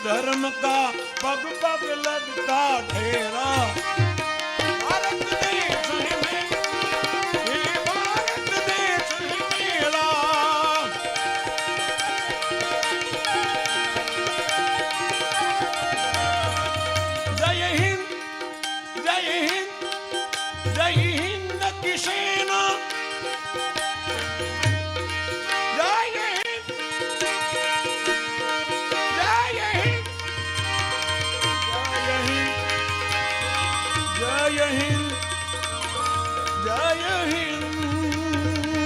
धर्म का पग पग लगता ठेरा। भारत देश है ये भारत देश है मेरा। जय हिंद जय हिंद जय हिंद की सेना। जय हिंद जय हिंद जय हिंद जय हिंद जय हिंद।